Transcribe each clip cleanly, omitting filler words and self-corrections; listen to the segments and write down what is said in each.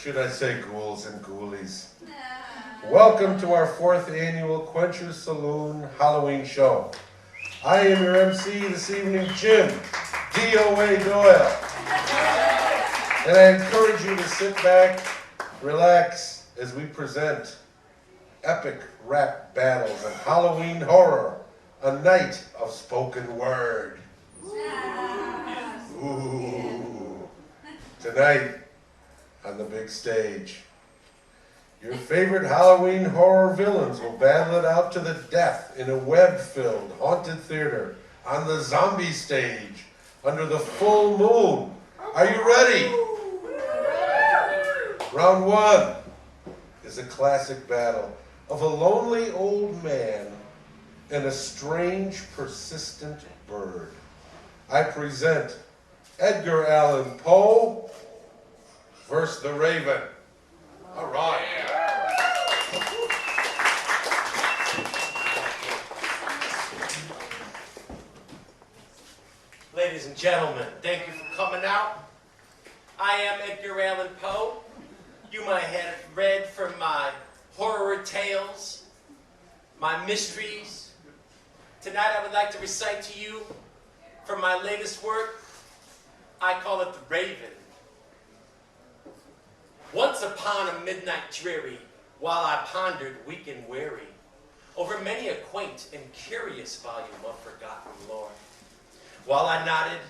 should I say ghouls and ghoulies? Welcome to our 4th annual Quencher's Saloon Halloween show. I am your MC this evening, Jim DOA Doyle. And I encourage you to sit back, relax, as we present epic rap battles of Halloween horror, a night of spoken word. Ooh. Tonight, on the big stage, your favorite Halloween horror villains will battle it out to the death in a web-filled haunted theater on the zombie stage under the full moon. Are you ready? Round 1 is a classic battle of a lonely old man and a strange, persistent bird. I present Edgar Allan Poe versus the Raven. All right. Ladies and gentlemen, thank you for coming out. I am Edgar Allan Poe. You might have read from my horror tales, my mysteries. Tonight I would like to recite to you from my latest work. I call it The Raven. Once upon a midnight dreary, while I pondered weak and weary over many a quaint and curious volume of forgotten lore, while I nodded,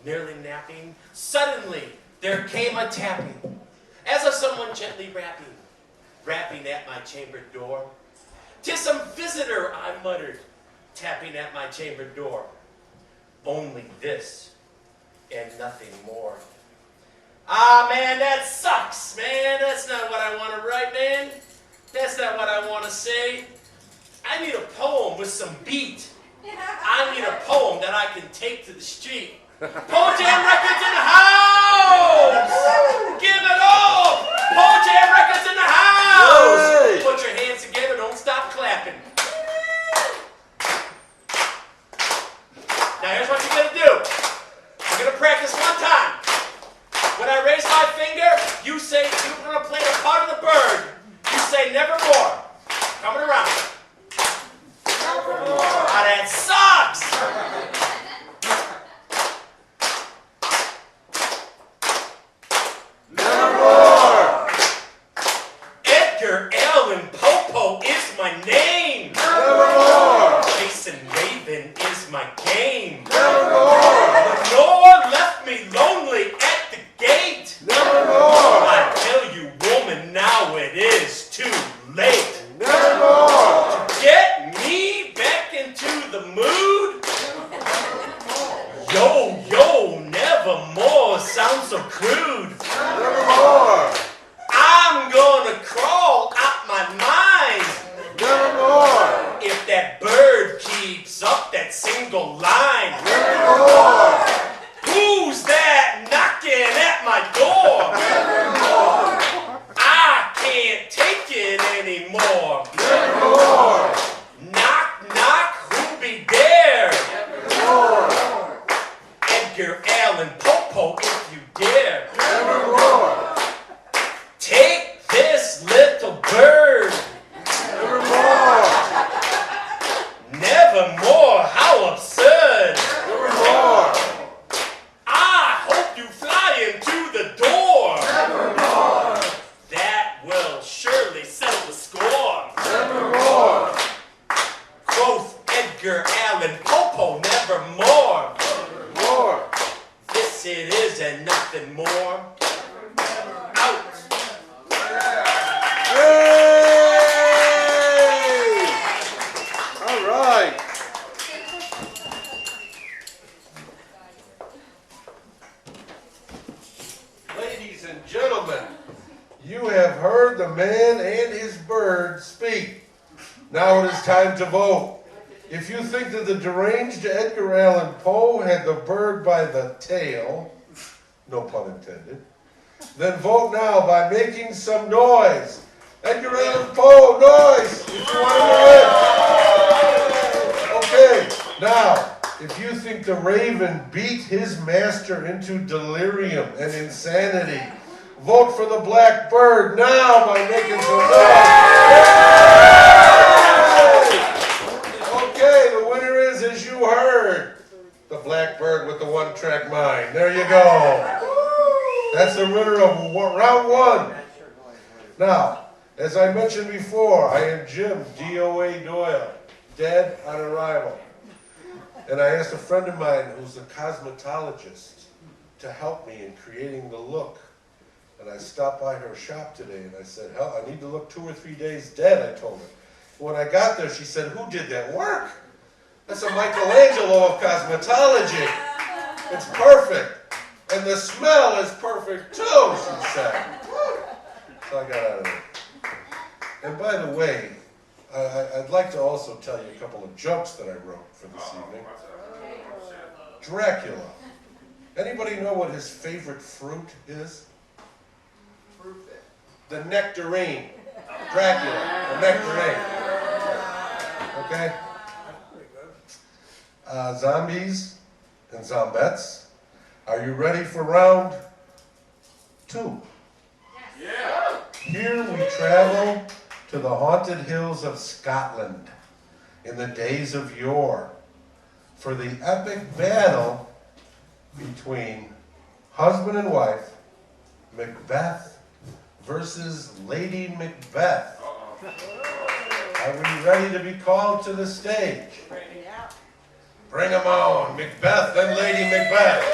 nearly napping, suddenly there came a tapping, as of someone gently rapping at my chamber door. "'Tis some visitor," I muttered, tapping at my chamber door. Only this, and nothing more. Ah, man, that sucks, man. That's not what I want to write, man. That's not what I want to say. I need a poem with some beat. I need a poem that I can take to the street. Poe Jam Records in the house! Give it all! Poe Jam Records in the house! Hey! Put your hands together, don't stop clapping. Now here's what you're going to do. We're going to practice one time. When I raise my finger, you say you're going to play the part of the bird. You say nevermore. Coming around. Nevermore. Ah, that sucks! Nevermore! Edgar Allan Poe is my name. Nevermore! Jason Raven is my game. Nevermore! Lenore left me lonely at the gate. Nevermore! I tell you, woman, now it is too late. Nevermore! Get me back into the mood. Yo, nevermore sounds so crude. Nevermore! I'm gonna crawl out my mind Nevermore! if that bird keeps up that single line. Nevermore! Who's that knocking at my door? I can't take it anymore. Nevermore! Knock, knock, who be there? Nevermore! Edgar Allan Poe, if you dare. Nevermore! Take this little bird. Nevermore! Nevermore, how absurd. Nevermore! I hope you fly into the door. Nevermore! That will surely settle the score. Nevermore! Quoth Edgar Allan Poe, nevermore. More! This it is and nothing more. Out. Yay! All right. Ladies and gentlemen, you have heard the man and his bird speak. Now it is time to vote. If you think that the deranged Edgar Allan Poe had the bird by the tail, no pun intended, then vote now by making some noise. Edgar Allan Poe, noise! If you want to know it. Okay, now, if you think the Raven beat his master into delirium and insanity vote for the Black Bird now by making some noise. Okay, the winner is, as you heard, the Black Bird with the one-track mind. There you go. That's the winner of round one. Now, as I mentioned before, I am Jim DOA Doyle, dead on arrival. And I asked a friend of mine who's a cosmetologist to help me in creating the look. And I stopped by her shop today and I said, hell, I need to look 2 or 3 days dead, I told her. When I got there, she said, who did that work? That's a Michelangelo of cosmetology. It's perfect. And the smell is perfect too, she said. So I got out of it. And by the way, I'd like to also tell you a couple of jokes that I wrote for this evening. Dracula. Anybody know what his favorite fruit is? The nectarine. Dracula, the nectarine. Okay? Zombies and zombettes. Are you ready for round 2? Yeah. Here we travel to the haunted hills of Scotland in the days of yore for the epic battle between husband and wife, Macbeth versus Lady Macbeth. Are we ready to be called to the stage? Bring them on, Macbeth and Lady Macbeth.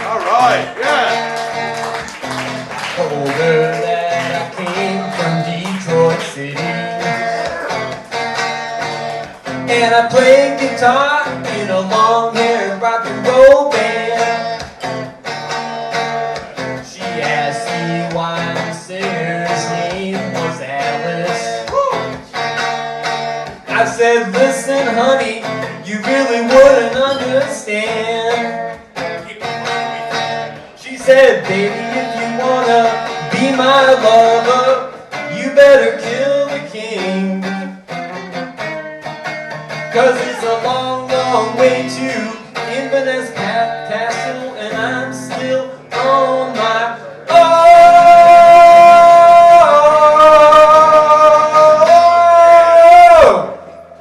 All right, yeah. Told her that I came from Detroit City, and I played guitar in a long-haired rock and roll band. She asked me why the singer's name was Alice. I said, listen, honey, you really wouldn't understand. She said, baby, if you wanna be my lover, you better kill the king. 'Cause it's a long, long way to Inverness Castle, and I'm still on my own.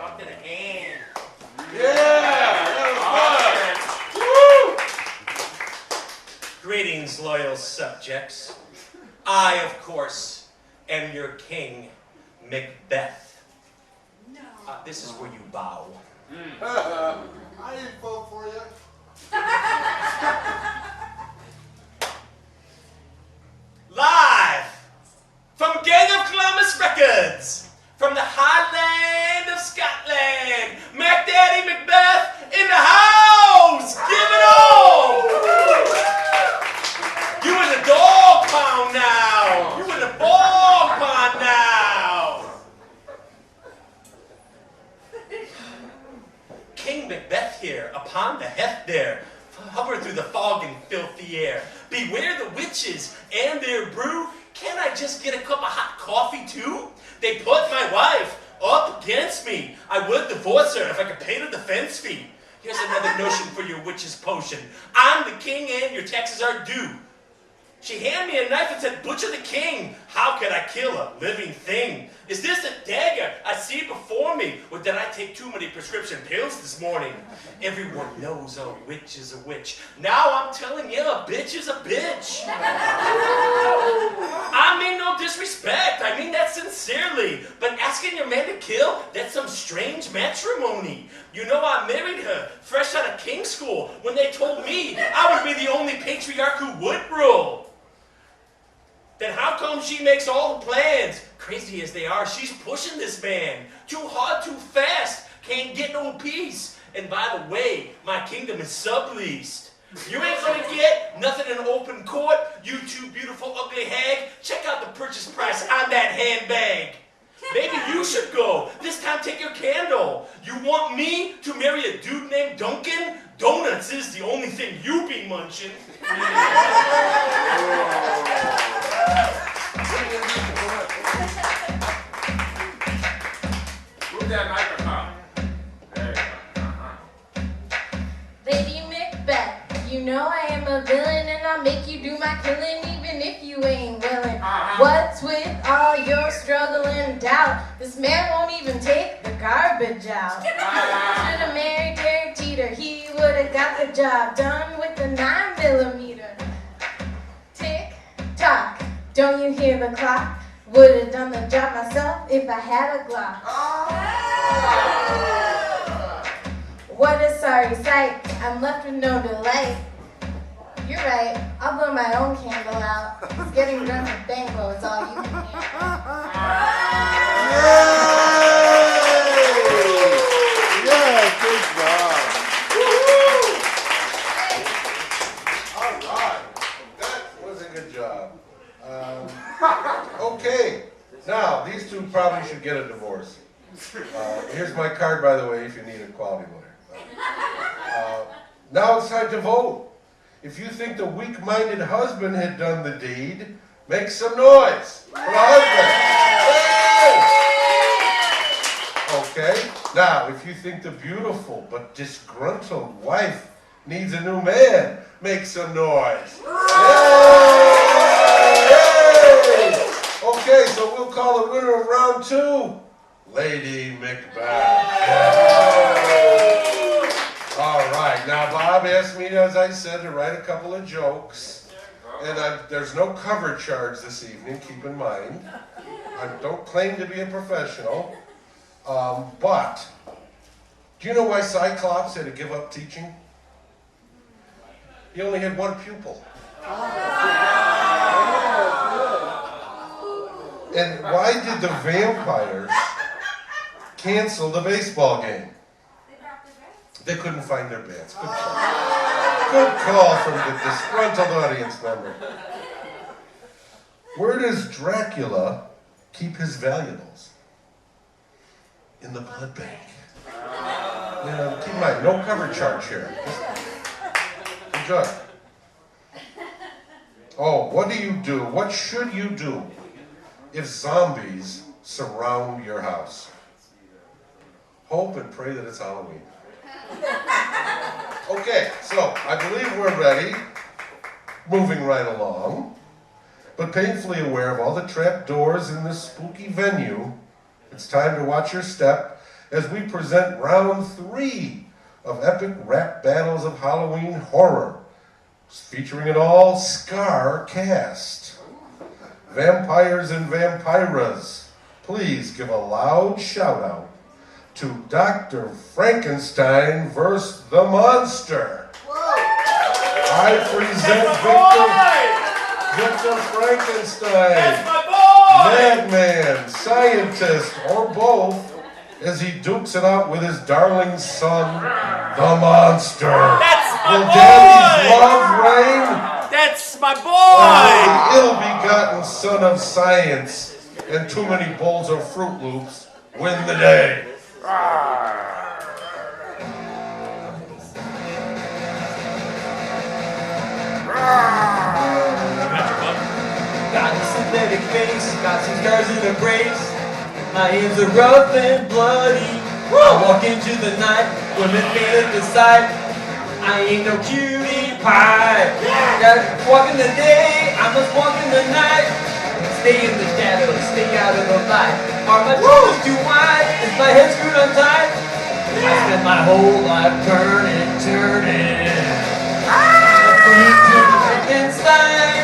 Up to the hand. Yeah, that was good. Woo! Greetings, loyal subjects. I, of course, am your king, Macbeth. This is where you bow. I didn't vote for you. Live from Gang of Columbus Records, from the Highland of Scotland, Mac Daddy Macbeth in the house! Give it all! You in the dog pound now! You in the bog pond now! King Macbeth here, upon the heft there, hover through the fog and filthy air. Beware the witches and their brew. Can't I just get a cup of hot coffee too? They put my wife up against me. I would divorce her if I could pay the defense fee. Here's another notion for your witch's potion. I'm the king and your taxes are due. She handed me a knife and said, butcher the king. How could I kill a living thing? Is this a dagger I see before me? Or did I take too many prescription pills this morning? Everyone knows a witch is a witch. Now I'm telling you, a bitch is a bitch. I mean no disrespect. I mean that sincerely. But asking your man to kill, that's some strange matrimony. You know I married her fresh out of King's School when they told me I would be the only patriarch who would rule. Then how come she makes all the plans? Crazy as they are, she's pushing this man. Too hard, too fast, can't get no peace. And by the way, my kingdom is subleased. You ain't gonna get nothing in open court, you two beautiful ugly hag. Check out the purchase price on that handbag. Maybe you should go. This time take your candle. You want me to marry a dude named Duncan? Donuts is the only thing you be munching. Move that microphone. There you go. do my killing even if you ain't willing. What's with all your struggle and doubt? This man won't even take the garbage out. Should've married Derek Jeter, he would've got the job done with the 9mm. Tick tock, don't you hear the clock? Would've done the job myself if I had a Glock. What a sorry sight, I'm left with no delight. You're right, I'll blow my own candle out. It's getting drunk with bango, it's all you can handle. Yeah, good job. All right, that was a good job. Okay, now these two probably should get a divorce. Here's my card, by the way, if you need a quality letter. Now it's time to vote. If you think the weak-minded husband had done the deed, make some noise for the husband. Okay, now if you think the beautiful but disgruntled wife needs a new man, make some noise. Yay! Okay, so we'll call the winner of round 2, Lady Macbeth. All right, now Bob asked me, as I said, to write a couple of jokes, and there's no cover charge this evening, keep in mind. I don't claim to be a professional, but do you know why Cyclops had to give up teaching? He only had one pupil. And why did the vampires cancel the baseball game? They couldn't find their bats. Good call. Good call from the disgruntled audience member. Where does Dracula keep his valuables? In the blood bank. Keep in mind, no cover charge here. Good job. Oh, what do you do? What should you do if zombies surround your house? Hope and pray that it's Halloween. Okay, so I believe we're ready, moving right along, but painfully aware of all the trap doors in this spooky venue. It's time to watch your step as we present round 3 of epic rap battles of Halloween horror, featuring an all-scar cast. Vampires and vampiras, please give a loud shout-out to Dr. Frankenstein vs. the Monster. I present Victor Frankenstein, That's my boy! madman, scientist, or both, as he dukes it out with his darling son, the Monster. That's my Will boy! daddy's love reign? That's my The boy! ill-begotten son of science and too many bowls of Fruit Loops win the day. Got a synthetic face, got some scars and a brace. My hands are rough and bloody. I walk into the night, women faint at the sight. I ain't no cutie pie. Got walk in the day, I must walk in the night. Stay in the shadows, stay out of the light. Are my shoulders too wide? Is my head screwed on tight? I spent my whole life turning. A freak to Frankenstein.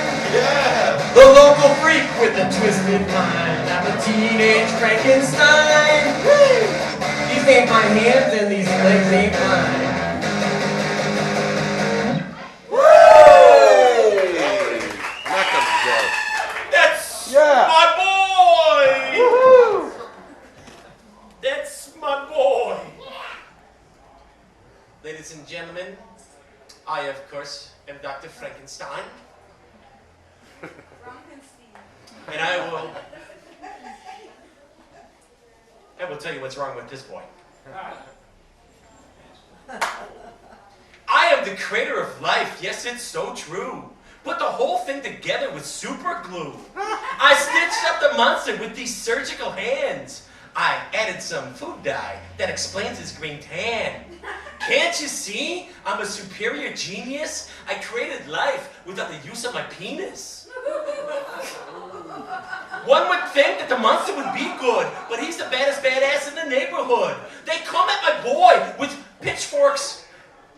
The local freak with a twisted mind. I'm a teenage Frankenstein. These ain't my hands and these legs ain't mine. That's Yeah. my boy! Woohoo! That's my boy! Ladies and gentlemen, I, of course, am Dr. Frankenstein. And I will tell you what's wrong with this boy. I am the creator of life. Yes, it's so true. Put the whole thing together with super glue. I stitched up the monster with these surgical hands. I added some food dye that explains his green tan. Can't you see? I'm a superior genius. I created life without the use of my penis. One would think that the monster would be good, but he's the baddest badass in the neighborhood. They come at my boy with pitchforks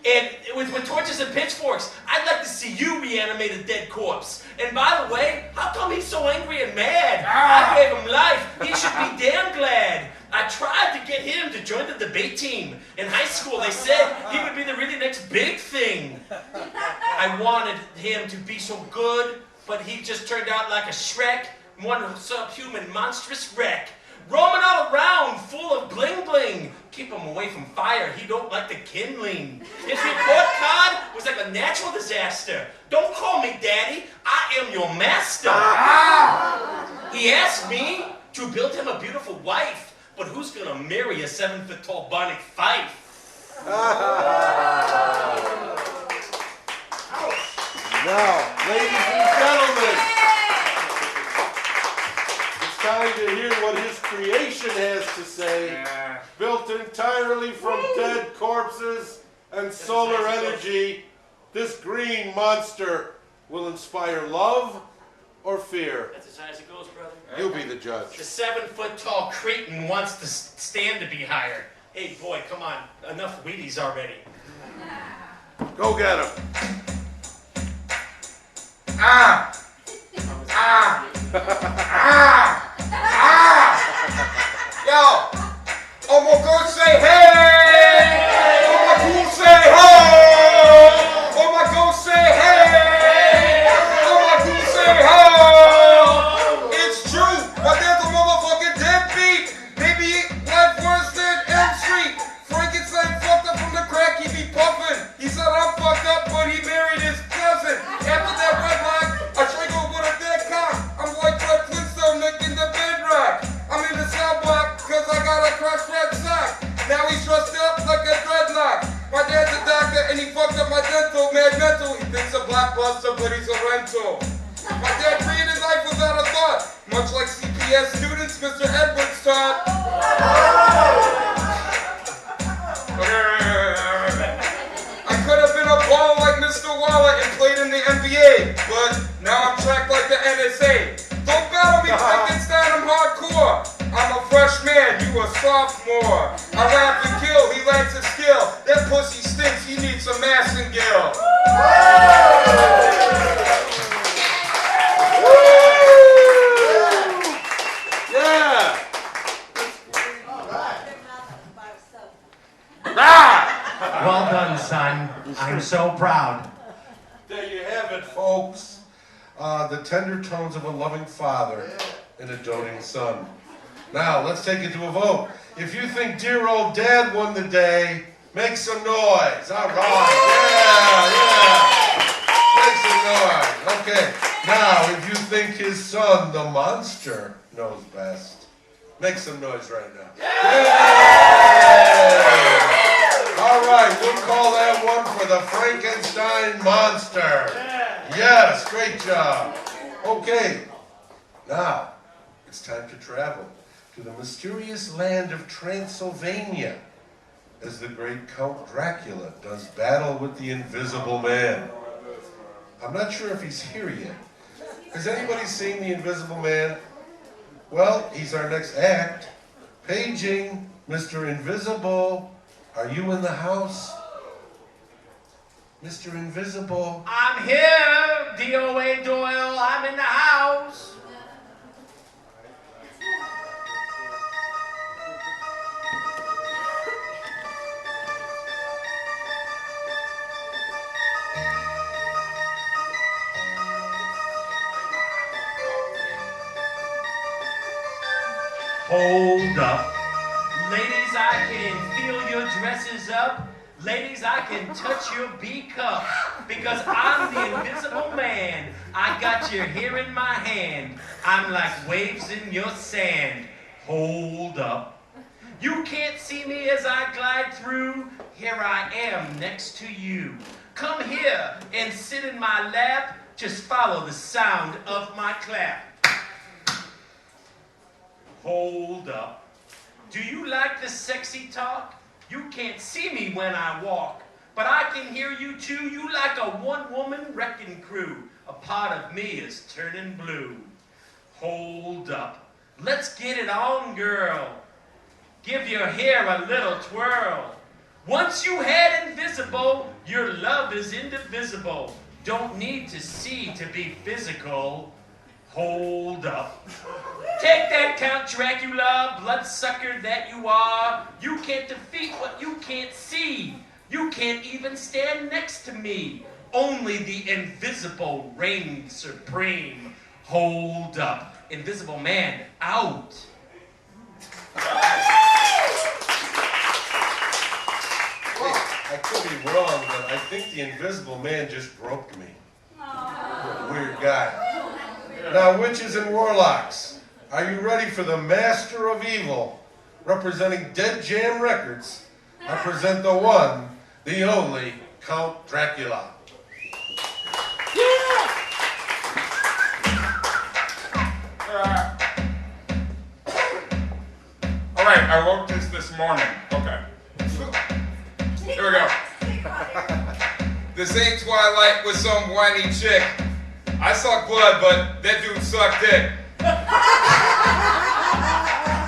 and with torches and pitchforks. I'd like to see you reanimate a dead corpse. And by the way, how come he's so angry and mad? I gave him life. He should be damn glad. I tried to get him to join the debate team. In high school, they said he would be the really next big thing. I wanted him to be so good, but he just turned out like a Shrek, one subhuman monstrous wreck. Roaming all around, full of bling bling. Keep him away from fire, he don't like the kindling. His report card was like a natural disaster. Don't call me daddy, I am your master. He asked me to build him a beautiful wife, but who's gonna marry a 7-foot-tall Barney Fife? Now, ladies and gentlemen, it's time to hear what his creation has to say. Built entirely from dead corpses and solar energy, this green monster will inspire love or fear. That's as high as it goes, brother. You be the judge. The 7-foot-tall cretin wants to stand to be higher. Hey, boy, come on. Enough Wheaties already. Go get him. Yo, I'm gonna go say hey. I'm gonna go say ho. I'm gonna go say hey. I'm gonna go say ho. It's true, but there's a motherfucking deadbeat. Maybe life worse than Elm Street. Frankenstein fucked up from the crack he be puffing. He said I'm fucked up, but he married his cousin. After that red line, I strangled with a dead cock. I'm like Fred Flintstone licking the bedrock. I'm in the cell block cause I got a crushed red sock. Now he's dressed up like a dreadlock. My dad's a doctor and he fucked up my dental. Mad mental, he thinks a blockbuster but he's a rental. My dad created his life without a thought. Much like CPS students Mr. Edwards taught. I could have been a baller like Mr. Waller and played in the NBA, but now I'm tracked like the NSA. Don't battle me, Frankenstein, I'm hardcore. I'm a freshman, you a sophomore. I rap and kill, he lacks a skill. That pussy stinks, he needs some Massengill. Yeah. Well done, son. I'm so proud. There you have it, folks. The tender tones of a loving father and a doting son. Now, let's take it to a vote. If you think dear old dad won the day, make some noise. All right. Yeah. Make some noise. Okay. Now, if you think his son, the monster, knows best, make some noise right now. Yeah. All right, we'll call that one for the Frankenstein monster. Yes, great job. Okay, now it's time to travel to the mysterious land of Transylvania as the great Count Dracula does battle with the Invisible Man. I'm not sure if he's here yet. Has anybody seen the Invisible Man? Well, he's our next act. Paging, Mr. Invisible. Are you in the house? Mr. Invisible. I'm here, DOA Doyle. I'm in the house. Hold up. Ladies, I can feel your dresses up. Ladies, I can touch your B-cup. Because I'm the Invisible Man. I got your hair in my hand. I'm like waves in your sand. Hold up. You can't see me as I glide through. Here I am next to you. Come here and sit in my lap. Just follow the sound of my clap. Hold up. Do you like the sexy talk? You can't see me when I walk, but I can hear you too. You like a one-woman wrecking crew. A part of me is turning blue. Hold up. Let's get it on, girl. Give your hair a little twirl. Once you had invisible, your love is indivisible. Don't need to see to be physical. Hold up. Take that, Count Dracula, bloodsucker that you are. You can't defeat what you can't see. You can't even stand next to me. Only the invisible reigns supreme. Hold up. Invisible Man, out. I could be wrong, but I think the Invisible Man just groped me. Weird guy. Now, witches and warlocks, are you ready for the master of evil? Representing Dead Jam Records, I present the one, the only, Count Dracula. All right, I wrote this morning. Okay. Here we go. This ain't Twilight with some whiny chick. I suck blood, but that dude sucked dick.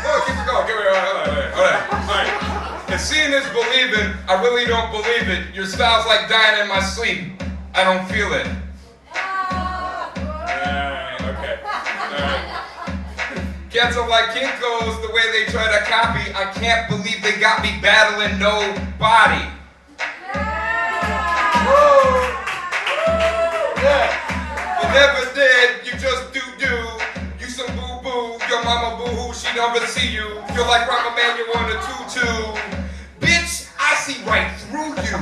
Oh, keep it going. Give it. All right. If seeing is believing, I really don't believe it. Your style's like dying in my sleep. I don't feel it. Okay. Cats are like Kinkos, the way they try to copy. I can't believe they got me battling nobody. You never did, you just do. You some boo-boo, your mama boo-hoo, she never see you. You're like Rama Man, you want a tutu. Bitch, I see right through you.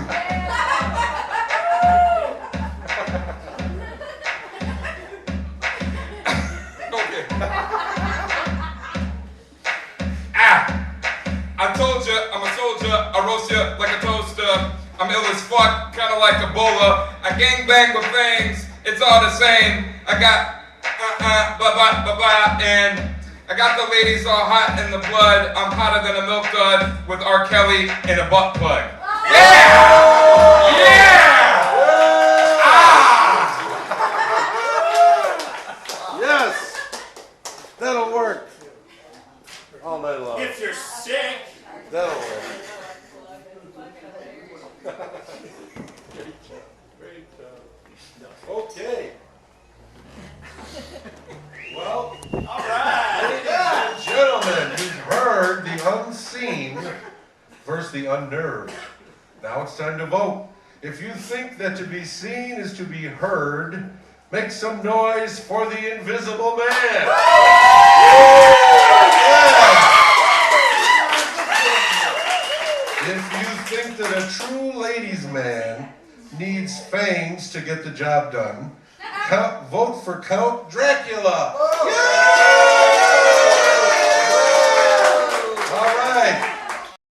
Okay. I told ya, I'm a soldier, I roast ya like a toaster. I'm ill as fuck, kinda like Ebola. I gangbang with fangs, it's all the same. I got and I got the ladies all hot in the blood. I'm hotter than a milk dud with R. Kelly and a butt plug. Yeah! Yeah! Yes! That'll work. All night long. If you're sick. That'll work. Great job. Okay. Well, All right. Ladies and gentlemen, you've heard the unseen versus the unnerved. Now it's time to vote. If you think that to be seen is to be heard, make some noise for the Invisible Man. If you think that a true ladies' man needs fangs to get the job done, vote for Count Dracula.